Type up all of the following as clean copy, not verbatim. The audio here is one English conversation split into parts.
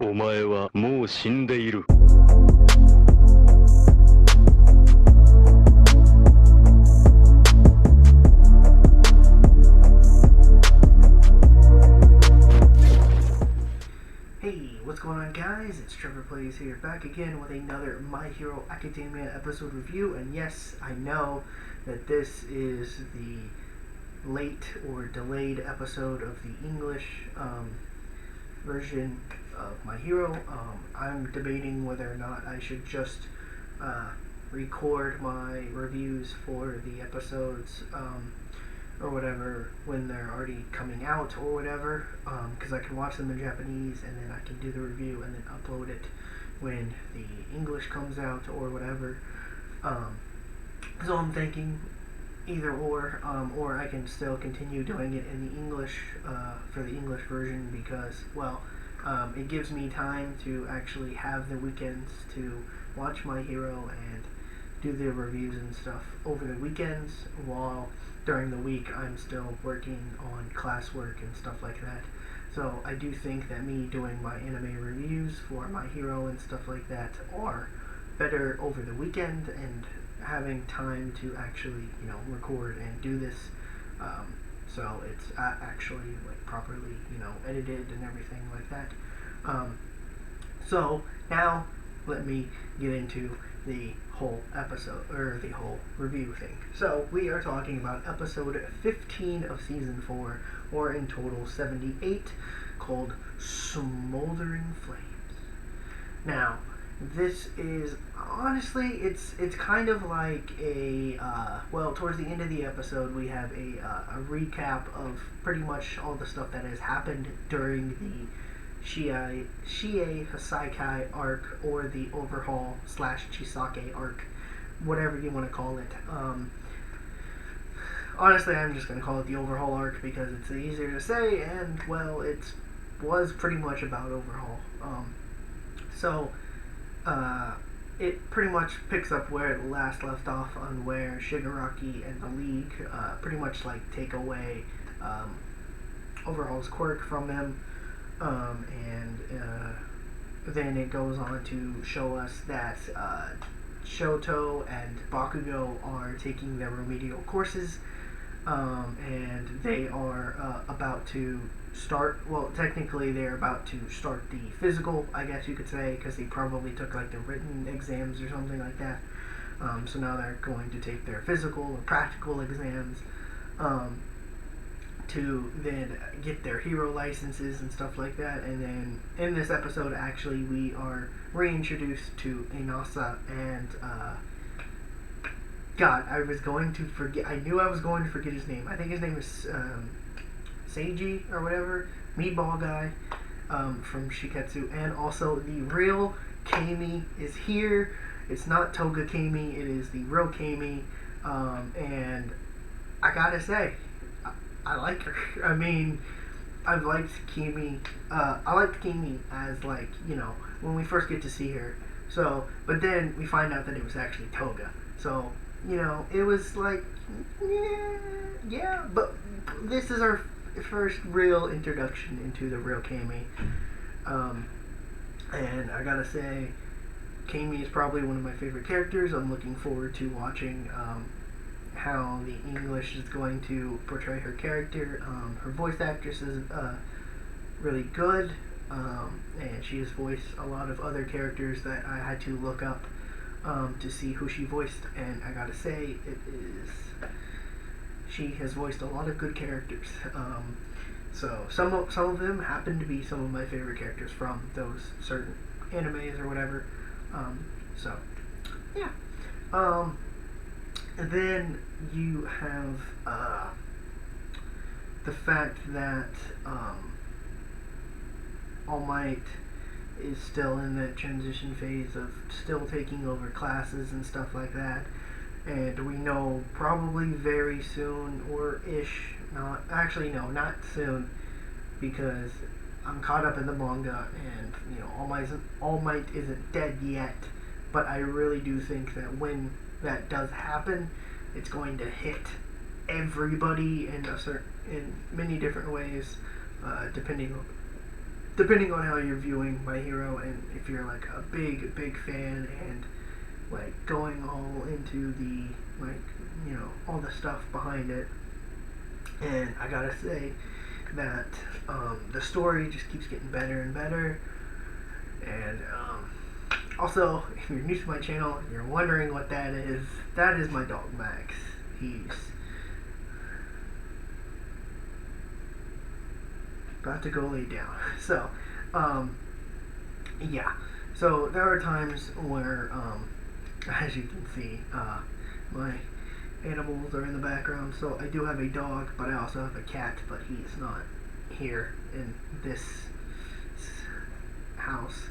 お前はもう死んでいる。Hey, what's going on, guys? It's Trevor Plays here, back again with another My Hero Academia episode review. And yes, I know that this is the late or delayed episode of the English version of My Hero. I'm debating whether or not I should just record my reviews for the episodes or whatever when they're already coming out or whatever, because I can watch them in Japanese and then I can do the review and then upload it when the English comes out or whatever. So I'm thinking either or I can still continue doing it in the English for the English version because, well, it gives me time to actually have the weekends to watch My Hero and do the reviews and stuff over the weekends, while during the week I'm still working on classwork and stuff like that. So I do think that me doing my anime reviews for My Hero and stuff like that are better over the weekend and having time to actually, record and do this, so it's actually like properly, edited and everything like that. So now let me get into the whole episode, or the whole review thing. So we are talking about episode 15 of season 4, or in total 78, called Smoldering Flames. Now, this is, honestly, it's kind of like a, towards the end of the episode, we have a recap of pretty much all the stuff that has happened during the Shie Hassaikai arc, or the Overhaul / Chisake arc, whatever you want to call it. Honestly, I'm just going to call it the Overhaul arc because it's easier to say, and, well, it was pretty much about Overhaul. It pretty much picks up where it last left off, on where Shigaraki and the League pretty much like take away Overhaul's quirk from him, and then it goes on to show us that Shoto and Bakugo are taking their remedial courses, and they are about to start, well, technically they're about to start the physical, I guess you could say, because they probably took like the written exams or something like that. So now they're going to take their physical or practical exams to then get their hero licenses and stuff like that. And then in this episode, actually, we are reintroduced to Inasa and God, I knew I was going to forget his name. I think his name is Seiji or whatever, meatball guy from Shiketsu. And also the real Kami is here. It's not Toga Kami, it is the real Kami, and I gotta say, I like her. I mean, I've liked Kimi. I liked Kimi as, like, when we first get to see her. So, but then we find out that it was actually Toga. So, it was like, yeah, but this is our first real introduction into the real Kami. And I gotta say, Kami is probably one of my favorite characters. I'm looking forward to watching how the English is going to portray her character. Her voice actress is really good, and she has voiced a lot of other characters that I had to look up to see who she voiced, and I gotta say, she has voiced a lot of good characters. So some of them happen to be some of my favorite characters from those certain animes or whatever. So yeah. And then you have the fact that All Might is still in the transition phase of still taking over classes and stuff like that. And we know probably very soon, or ish, not soon, because I'm caught up in the manga, and All Might isn't dead yet, but I really do think that when that does happen, it's going to hit everybody in many different ways, depending depending on how you're viewing My Hero, and if you're like a big fan and like going all into the like all the stuff behind it. And I gotta say that the story just keeps getting better and better. And also, if you're new to my channel and you're wondering what that is my dog Max. He's about to go lay down. So, yeah. So there are times where, as you can see, my animals are in the background. So I do have a dog, but I also have a cat, but he's not here in this house.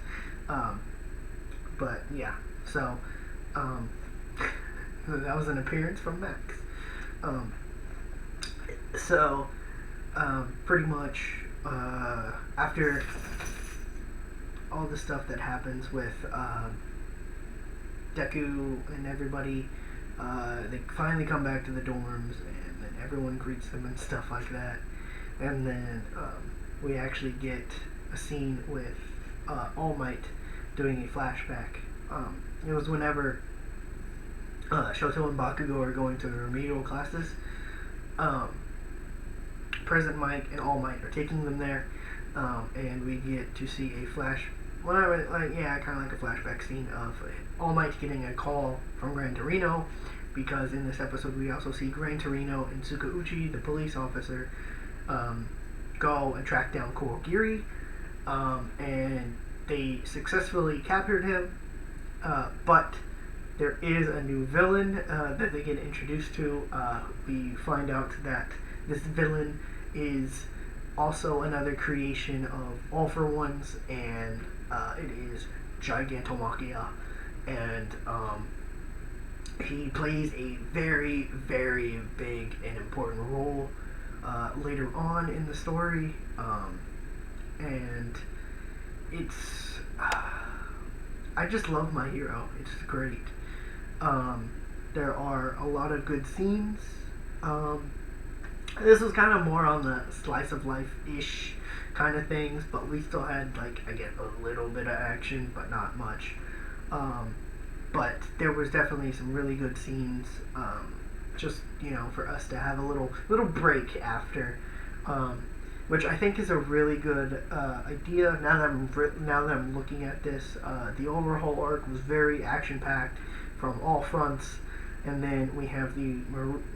But yeah, so that was an appearance from Max. So pretty much after all the stuff that happens with Deku and everybody, they finally come back to the dorms, and then everyone greets them and stuff like that. And then we actually get a scene with All Might doing a flashback. It was whenever Shoto and Bakugo are going to the remedial classes. President Mike and All Might are taking them there, and we get to see a kind of like a flashback scene of All Might getting a call from Gran Torino, because in this episode we also see Gran Torino and Tsukauchi, the police officer, go and track down Kurogiri, and they successfully captured him, but there is a new villain that they get introduced to. We find out that this villain is also another creation of All For Ones, and it is Gigantomachia, and he plays a very, very big and important role later on in the story, and it's I just love My Hero. It's great. There are a lot of good scenes. This was kind of more on the slice of life-ish kind of things, but we still had, like, again, a little bit of action, but not much. But there was definitely some really good scenes, just, for us to have a little break after, which I think is a really good idea. Now that I'm looking at this, the overhaul arc was very action-packed from all fronts. And then we have the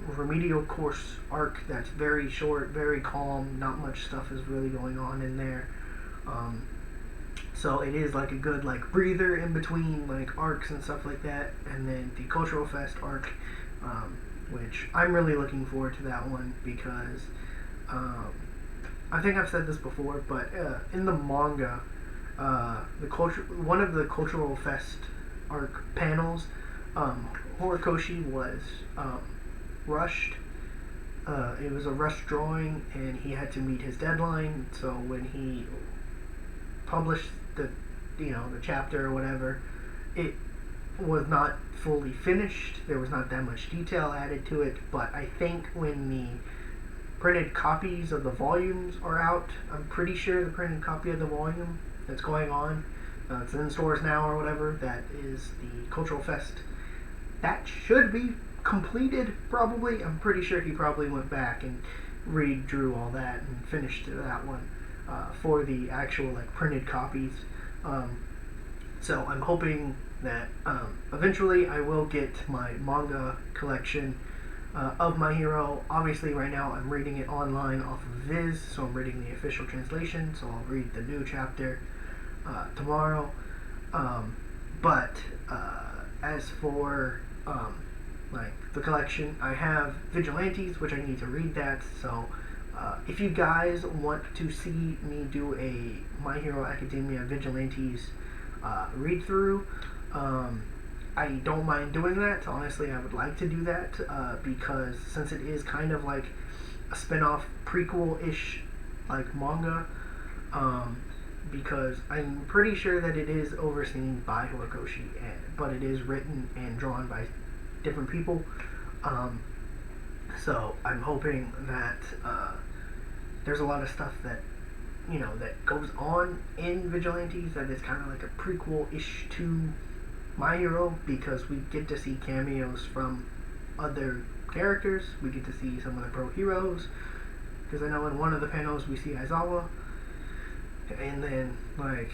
remedial course arc that's very short, very calm. Not much stuff is really going on in there. So it is like a good breather in between arcs and stuff like that. And then the Cultural Fest arc, which I'm really looking forward to that one, because I think I've said this before, but in the manga, one of the Cultural Fest arc panels, Horikoshi was rushed. It was a rushed drawing, and he had to meet his deadline. So when he published the chapter or whatever, it was not fully finished. There was not that much detail added to it. But I think when the printed copies of the volumes are out, I'm pretty sure the printed copy of the volume that's going on, it's in stores now or whatever, that is the Cultural Fest. That should be completed, probably. I'm pretty sure he probably went back and redrew all that and finished that one for the actual printed copies. So I'm hoping that eventually I will get my manga collection of My Hero. Obviously right now I'm reading it online off of Viz, so I'm reading the official translation, so I'll read the new chapter tomorrow. But as for the collection, I have Vigilantes, which I need to read that. So if you guys want to see me do a My Hero Academia Vigilantes read through, I don't mind doing that. Honestly, I would like to do that because since it is kind of like a spin-off prequel-ish manga, because I'm pretty sure that it is overseen by Horikoshi, but it is written and drawn by different people. So I'm hoping that there's a lot of stuff that that goes on in Vigilantes, that is kind of like a prequel-ish to My Hero, because we get to see cameos from other characters. We get to see some of the pro heroes, because I know in one of the panels we see Aizawa, and then like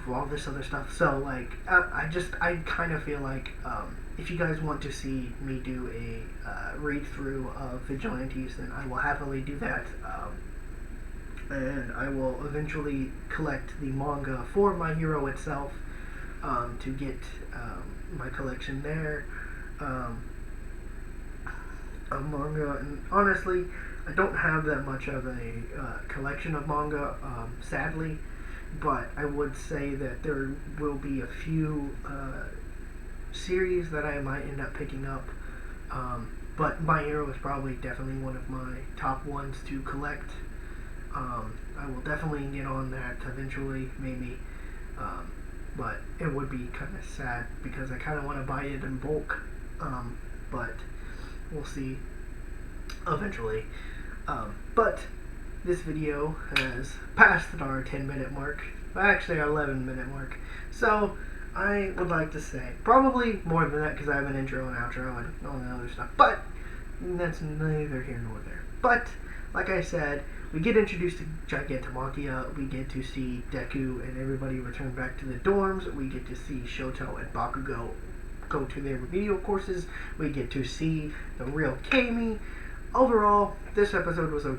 all this other stuff. So like I kind of feel like if you guys want to see me do a read through of Vigilantes, then I will happily do that. And I will eventually collect the manga for My Hero itself, to get my collection there of manga. And honestly, I don't have that much of a collection of manga, sadly, but I would say that there will be a few series that I might end up picking up. But My Hero is probably definitely one of my top ones to collect. I will definitely get on that eventually, maybe. But it would be kind of sad because I kind of want to buy it in bulk. But we'll see eventually. But this video has passed our 10-minute mark. Actually, our 11-minute mark. So I would like to say probably more than that, because I have an intro and outro and all the other stuff. But that's neither here nor there. But like I said, we get introduced to Gigantomachia, we get to see Deku and everybody return back to the dorms, we get to see Shoto and Bakugo go to their remedial courses, we get to see the real Kami. Overall, this episode was a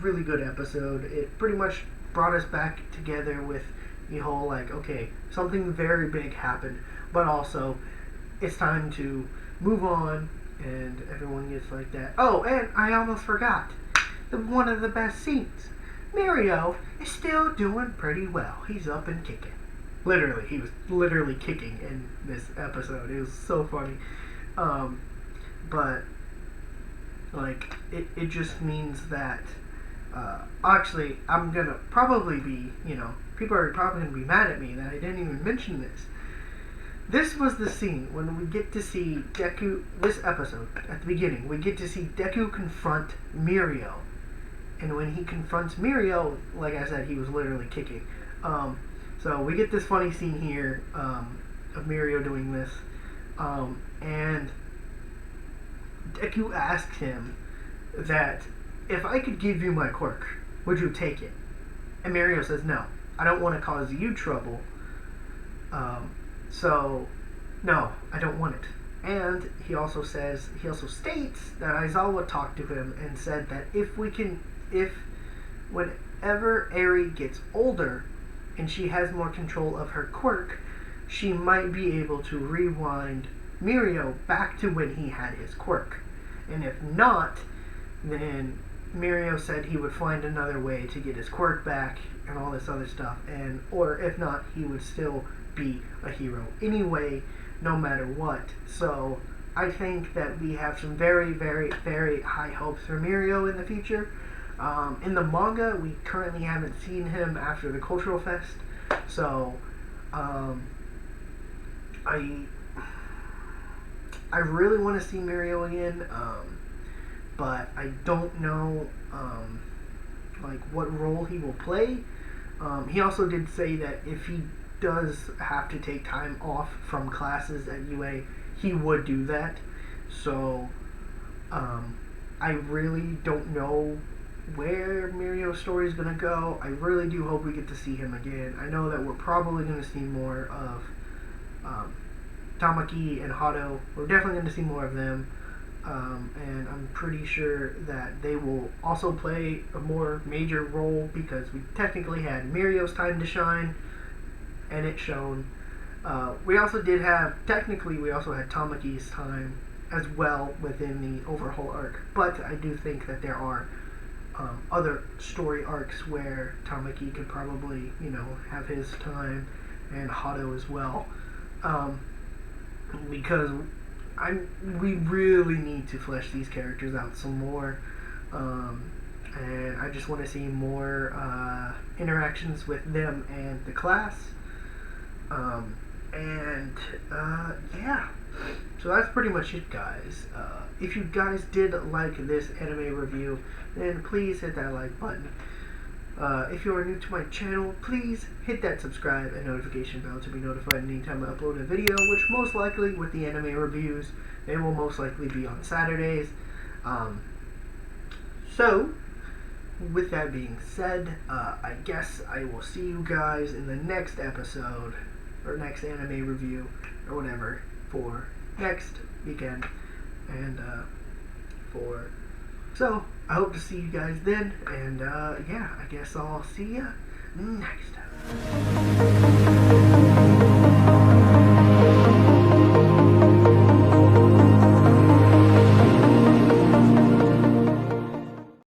really good episode. It pretty much brought us back together with the whole, like, okay, something very big happened, but also it's time to move on, and everyone gets like that. Oh, and I almost forgot. One of the best scenes. Mario is still doing pretty well. He's up and kicking. Literally, he was literally kicking in this episode. It was so funny. But like it just means that actually I'm gonna probably be, people are probably gonna be mad at me that I didn't even mention this. This was the scene when we get to see Deku, this episode, at the beginning, we get to see Deku confront Mirio. And when he confronts Mirio, like I said, he was literally kicking. So we get this funny scene here of Mirio doing this. And Deku asks him that, if I could give you my quirk, would you take it? And Mirio says, no, I don't want to cause you trouble. So, no, I don't want it. And he also states that Aizawa talked to him and said that whenever Eri gets older and she has more control of her quirk, she might be able to rewind Mirio back to when he had his quirk. And if not, then Mirio said he would find another way to get his quirk back and all this other stuff. Or if not, he would still be a hero anyway, no matter what. So I think that we have some very, very, very high hopes for Mirio in the future. In the manga, we currently haven't seen him after the Cultural Fest, so I really want to see Mirio again, but I don't know like what role he will play. He also did say that if he does have to take time off from classes at UA, he would do that. So I really don't know where Mirio's story is going to go. I really do hope we get to see him again. I know that we're probably going to see more of Tamaki and Hado. We're definitely going to see more of them. And I'm pretty sure that they will also play a more major role, because we technically had Mirio's time to shine, and it shone. We also had Tamaki's time as well within the overhaul arc, but I do think that there are other story arcs where Tamaki could probably, have his time, and Hado as well, because we really need to flesh these characters out some more, and I just want to see more interactions with them and the class, yeah. So that's pretty much it, guys. If you guys did like this anime review, then please hit that like button. If you are new to my channel, please hit that subscribe and notification bell to be notified anytime I upload a video, which most likely, with the anime reviews, they will most likely be on Saturdays. So, with that being said, I guess I will see you guys in the next episode, or next anime review, or whatever, for next weekend. And, so, I hope to see you guys then, and, yeah, I guess I'll see ya next time.